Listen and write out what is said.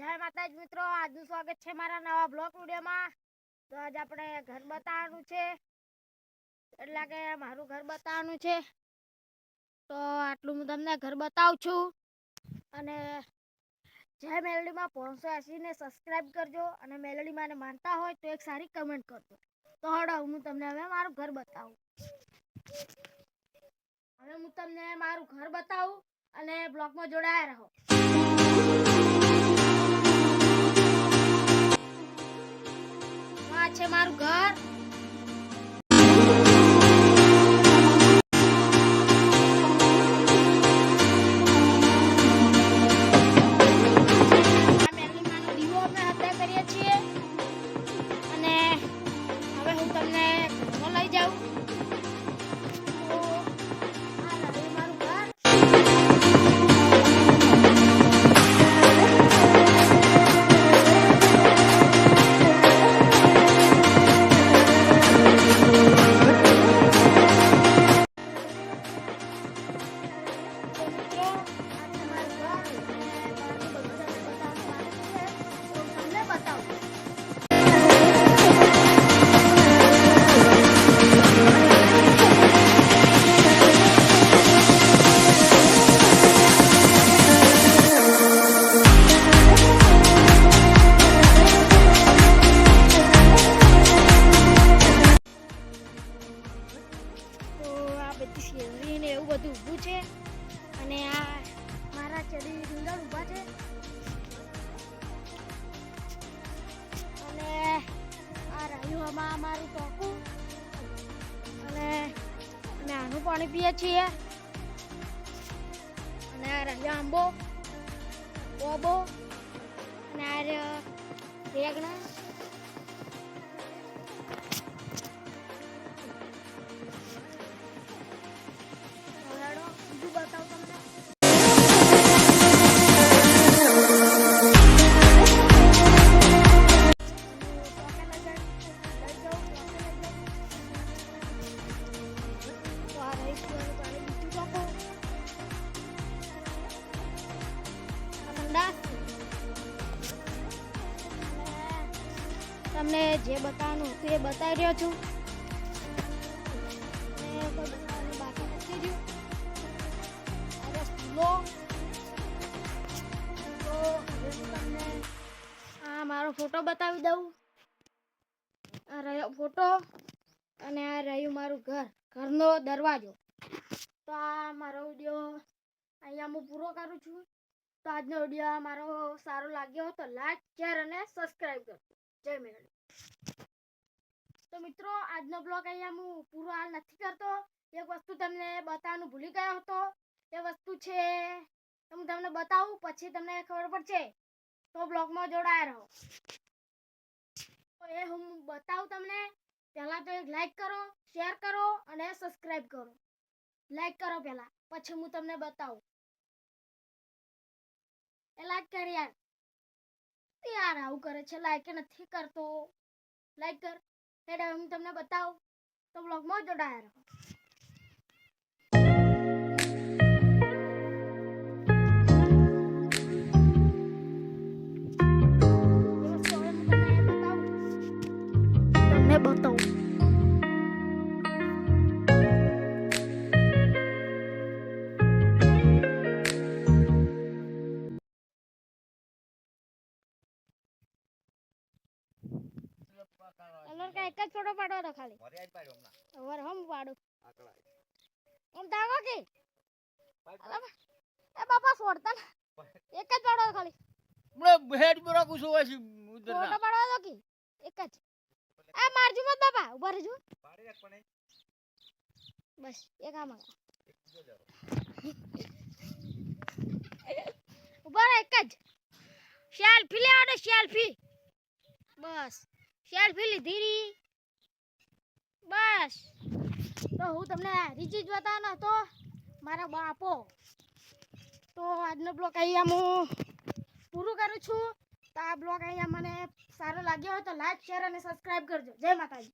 જય માતાજી મિત્રો, આજનું સ્વાગત છે મારા નવા બ્લોગ વિડીયોમાં। તો આજ આપણે ઘર બતાવવાનું છે, એટલે કે મારું ઘર બતાવવાનું છે। તો આટલું હું તમને ઘર બતાવું છું। અને જય મેલડીમાં 580 ને સબસ્ક્રાઇબ કરજો, અને મેલડીમાં ને માનતા હોય તો એક સારી કમેન્ટ કરજો। તો હડો હું તમને હવે મારું ઘર બતાવું। હવે હું તમને મારું ઘર બતાવું અને બ્લોગમાં જોડાયા રહો। આ છે મારું ઘર। આ મેલડીમાંનો દીવો અમે હત્યા કરીએ છીએ, અને હવે હું તમને ઘરમાં લઈ જાઉં। તો આ રહ્યું મારું ઘર। બધી શેરડી ને એવું બધું ઊભું છે, અને આ મારા ચડી ડુંગર ઊભા છે, અને આ રહ્યું આમાં અમારું ટોકું, અને અમે આનું પાણી પીએ છીએ, અને આ રહ્યો આંબો ઓબો, અને આ રેગણા। બીજું બતાવું તમને। તમને જે બતાવવાનું હતું એ બતાવી રહ્યો છું, કોઈ બતાવવાનું બાકી નથી રહ્યું। હવે ફૂલો, તો હવે હું તમને આ મારો ફોટો બતાવી દઉં। આ રહ્યો ફોટો, અને આ રહ્યું મારું ઘરનો દરવાજો। તો આ મારો વિડીયો અહીંયા હું પૂરો કરું છું। તો આજનો વિડીયો મારો સારો લાગ્યો હોય તો લાઈક, શેર અને સબસ્ક્રાઇબ કરજો। જય મેલડી। તો મિત્રો, આજનો બ્લોગ અહીંયા હું પૂરો હાલ નથી કરતો। એક વસ્તુ તમને બતાવવાનું ભૂલી ગયો હતો। એ વસ્તુ છે હું તમને બતાવું, પછી તમને ખબર પડશે। તો બ્લોગમાં જોડાયા રહો। તો એ હું બતાવું તમને। પહેલા તો એક લાઈક કરો, શેર કરો અને સબસ્ક્રાઇબ કરો। લાઈક કરો પહેલા, પછી હું તમને બતાવું। એ લાઈક કર યાર, યાર આવું કરે છે, લાઈક નથી કરતો। લાઈક કર, એટલે હું તમને બતાવું। તો બ્લોગમાં જોડાયા રહો। તમને બતાવું। કલર કા એક જ ફોટો પાડવાનો ખાલી, મારે આજ પાડ્યો હમણાં ઓવર હમ પાડો આકડા એમ તાકો કે એ બાપા છોડતા એક જ પાડો ખાલી, મને હેડ પર રાખું છું છે ઉધર ફોટો પાડવા દો કે એક જ। આ મારજો મત બાપા, ઉભા રહેજો પાડી રાખ પણ બસ એક આ માર ઉભા રહે એક જ સેલ્ફી લેવાનો, સેલ્ફી બસ સેલ્ફી લીધી બસ। તો હું તમને રીચીજ બતાવવાનો હતો, મારા બાપો। તો આજનો બ્લોગ અહીંયા હું પૂરું કરું છું। તો આ બ્લોગ અહીંયા મને સારો લાગ્યો હોય તો લાઈક, શેર અને સબસ્ક્રાઇબ કરજો। જય માતાજી।